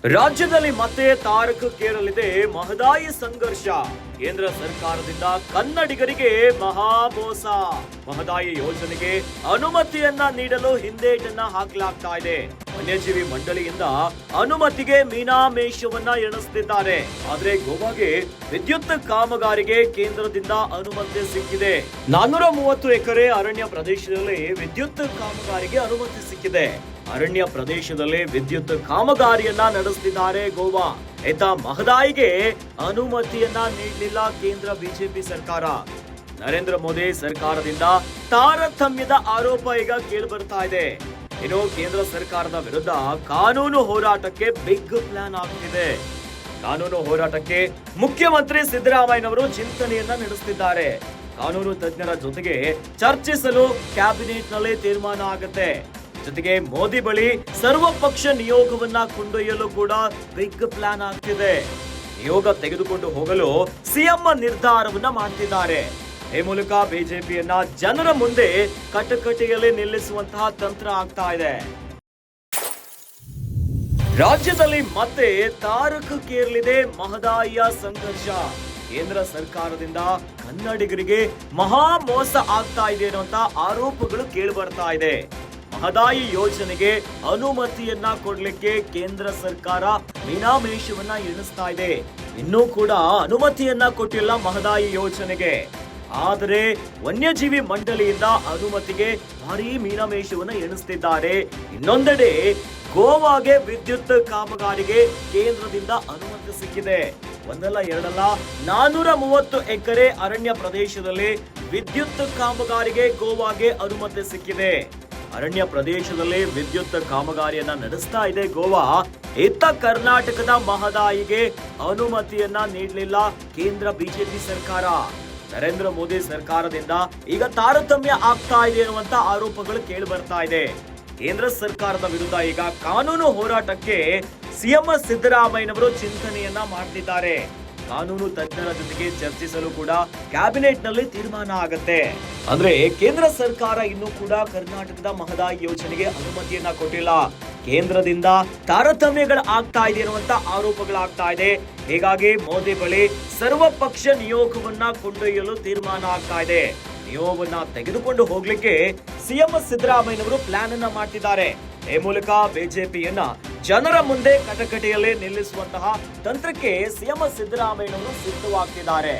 ರಾಜ್ಯದಲ್ಲಿ ಮತ್ತೆ ತಾರಕಕ್ಕೇರಲಿದೆ ಮಹದಾಯಿ ಸಂಘರ್ಷ. ಕೇಂದ್ರ ಸರ್ಕಾರದಿಂದ ಕನ್ನಡಿಗರಿಗೆ ಮಹಾಮೋಸ. ಮಹದಾಯಿ ಯೋಜನೆಗೆ ಅನುಮತಿಯನ್ನ ನೀಡಲು ಹಿಂದೇಟನ್ನ ಹಾಕಲಾಗ್ತಾ ಇದೆ. ವನ್ಯಜೀವಿ ಮಂಡಳಿಯಿಂದ ಅನುಮತಿಗೆ ಮೀನಾಮೇಷವನ್ನ ಎಣಿಸುತ್ತಿದ್ದಾರೆ. ಆದ್ರೆ ಗೋವಾಗೆ ವಿದ್ಯುತ್ ಕಾಮಗಾರಿಗೆ ಕೇಂದ್ರದಿಂದ ಅನುಮತಿ ಸಿಕ್ಕಿದೆ. 430 ಎಕರೆ ಅರಣ್ಯ ಪ್ರದೇಶದಲ್ಲಿ ವಿದ್ಯುತ್ ಕಾಮಗಾರಿಗೆ ಅನುಮತಿ ಸಿಕ್ಕಿದೆ. ಅರಣ್ಯ ಪ್ರದೇಶದಲ್ಲಿ ವಿದ್ಯುತ್ ಕಾಮಗಾರಿಯನ್ನ ನಡೆಸುತ್ತಿದ್ದಾರೆ ಗೋವಾ. ಇತ್ತ ಮಹದಾಯಿಗೆ ಅನುಮತಿಯನ್ನ ನೀಡಲಿಲ್ಲ ಕೇಂದ್ರ ಬಿಜೆಪಿ ಸರ್ಕಾರ. ನರೇಂದ್ರ ಮೋದಿ ಸರ್ಕಾರದಿಂದ ತಾರತಮ್ಯದ ಆರೋಪ ಈಗ ಕೇಳಿಬರ್ತಾ ಇದೆ. ಇನ್ನು ಕೇಂದ್ರ ಸರ್ಕಾರದ ವಿರುದ್ಧ ಕಾನೂನು ಹೋರಾಟಕ್ಕೆ ಬಿಗ್ ಪ್ಲಾನ್ ಆಗ್ತಿದೆ. ಕಾನೂನು ಹೋರಾಟಕ್ಕೆ ಮುಖ್ಯಮಂತ್ರಿ ಸಿದ್ದರಾಮಯ್ಯನವರು ಚಿಂತನೆಯನ್ನ ನಡೆಸುತ್ತಿದ್ದಾರೆ. ಕಾನೂನು ತಜ್ಞರ ಜೊತೆಗೆ ಚರ್ಚಿಸಲು ಕ್ಯಾಬಿನೆಟ್ ನಲ್ಲಿ ತೀರ್ಮಾನ ಆಗುತ್ತೆ. ಜೊತೆಗೆ ಮೋದಿ ಬಳಿ ಸರ್ವಪಕ್ಷ ನಿಯೋಗವನ್ನ ಕೊಂಡೊಯ್ಯಲು ಕೂಡ ಬಿಗ್ ಪ್ಲಾನ್ ಆಗ್ತಿದೆ. ನಿಯೋಗ ತೆಗೆದುಕೊಂಡು ಹೋಗಲು ಸಿಎಂ ನಿರ್ಧಾರವನ್ನ ಮಾಡ್ತಿದ್ದಾರೆ. ಈ ಮೂಲಕ ಬಿಜೆಪಿಯನ್ನ ಜನರ ಮುಂದೆ ಕಟಕಟೆಯಲ್ಲಿ ನಿಲ್ಲಿಸುವಂತಹ ತಂತ್ರ ಆಗ್ತಾ ಇದೆ. ರಾಜ್ಯದಲ್ಲಿ ಮತ್ತೆ ತಾರಕಕ್ಕೇರಲಿದೆ ಮಹದಾಯಿಯ ಸಂಘರ್ಷ. ಕೇಂದ್ರ ಸರ್ಕಾರದಿಂದ ಕನ್ನಡಿಗರಿಗೆ ಮಹಾ ಮೋಸ ಆಗ್ತಾ ಇದೆ ಅನ್ನುವಂತ ಆರೋಪಗಳು ಕೇಳಿ ಬರ್ತಾ ಇದೆ. ಮಹದಾಯಿ ಯೋಜನೆಗೆ ಅನುಮತಿಯನ್ನ ಕೊಡ್ಲಿಕ್ಕೆ ಕೇಂದ್ರ ಸರ್ಕಾರ ಮೀನಾಮೇಷವನ್ನ ಎಣಿಸ್ತಾ ಇದೆ. ಇನ್ನೂ ಕೂಡ ಅನುಮತಿಯನ್ನ ಕೊಟ್ಟಿಲ್ಲ ಮಹದಾಯಿ ಯೋಜನೆಗೆ. ಆದರೆ ವನ್ಯಜೀವಿ ಮಂಡಳಿಯಿಂದ ಅನುಮತಿಗೆ ಭಾರಿ ಮೀನಾಮೇಷವನ್ನ ಎಣಿಸ್ತಿದ್ದಾರೆ. ಇನ್ನೊಂದೆಡೆ ಗೋವಾಗೆ ವಿದ್ಯುತ್ ಕಾಮಗಾರಿಗೆ ಕೇಂದ್ರದಿಂದ ಅನುಮತಿ ಸಿಕ್ಕಿದೆ. ಒಂದಲ್ಲ ಎರಡಲ್ಲ 430 ಎಕರೆ ಅರಣ್ಯ ಪ್ರದೇಶದಲ್ಲಿ ವಿದ್ಯುತ್ ಕಾಮಗಾರಿಗೆ ಗೋವಾಗೆ ಅನುಮತಿ ಸಿಕ್ಕಿದೆ. ಅರಣ್ಯ ಪ್ರದೇಶದಲ್ಲಿ ವಿದ್ಯುತ್ ಕಾಮಗಾರಿಯನ್ನ ನಡೆಸ್ತಾ ಇದೆ ಗೋವಾ. ಇತ್ತ ಕರ್ನಾಟಕದ ಮಹದಾಯಿಗೆ ಅನುಮತಿಯನ್ನ ನೀಡಲಿಲ್ಲ ಕೇಂದ್ರ ಬಿಜೆಪಿ ಸರ್ಕಾರ. ನರೇಂದ್ರ ಮೋದಿ ಸರ್ಕಾರದಿಂದ ಈಗ ತಾರತಮ್ಯ ಆಗ್ತಾ ಇದೆ ಎನ್ನುವಂತ ಆರೋಪಗಳು ಕೇಳಿ ಬರ್ತಾ ಇದೆ. ಕೇಂದ್ರ ಸರ್ಕಾರದ ವಿರುದ್ಧ ಈಗ ಕಾನೂನು ಹೋರಾಟಕ್ಕೆ ಸಿಎಂ ಸಿದ್ದರಾಮಯ್ಯನವರು ಚಿಂತನೆಯನ್ನ ಮಾಡ್ತಿದ್ದಾರೆ. ಕಾನೂನು ತಜ್ಞರ ಜೊತೆಗೆ ಚರ್ಚಿಸಲು ಕೂಡ ಕ್ಯಾಬಿನೆಟ್ ನಲ್ಲಿ ತೀರ್ಮಾನ ಆಗತ್ತೆ. ಅಂದ್ರೆ ಕೇಂದ್ರ ಸರ್ಕಾರ ಇನ್ನೂ ಕೂಡ ಕರ್ನಾಟಕದ ಮಹದಾಯಿ ಯೋಜನೆಗೆ ಅನುಮತಿಯನ್ನ ಕೊಟ್ಟಿಲ್ಲ. ಕೇಂದ್ರದಿಂದ ತಾರತಮ್ಯಗಳು ಆಗ್ತಾ ಇದೆ ಎನ್ನುವಂತ ಆರೋಪಗಳಾಗ್ತಾ ಇದೆ. ಹೀಗಾಗಿ ಮೋದಿ ಬಳಿ ಸರ್ವಪಕ್ಷ ನಿಯೋಗವನ್ನ ಕೊಂಡೊಯ್ಯಲು ತೀರ್ಮಾನ ಆಗ್ತಾ ಇದೆ. ನಿಯೋಗವನ್ನ ತೆಗೆದುಕೊಂಡು ಹೋಗ್ಲಿಕ್ಕೆ ಸಿಎಂ ಸಿದ್ದರಾಮಯ್ಯನವರು ಪ್ಲಾನ್ ಅನ್ನ ಮಾಡ್ತಿದ್ದಾರೆ. ಈ ಮೂಲಕ ಬಿಜೆಪಿಯನ್ನ ಜನರ ಮುಂದೆ ಕಟಕಟೆಯಲ್ಲಿ ನಿಲ್ಲಿಸುವಂತಹ ತಂತ್ರಕ್ಕೆ ಸಿಎಂ ಸಿದ್ದರಾಮಯ್ಯನವರು ಸಿದ್ಧವಾಗ್ತಿದ್ದಾರೆ.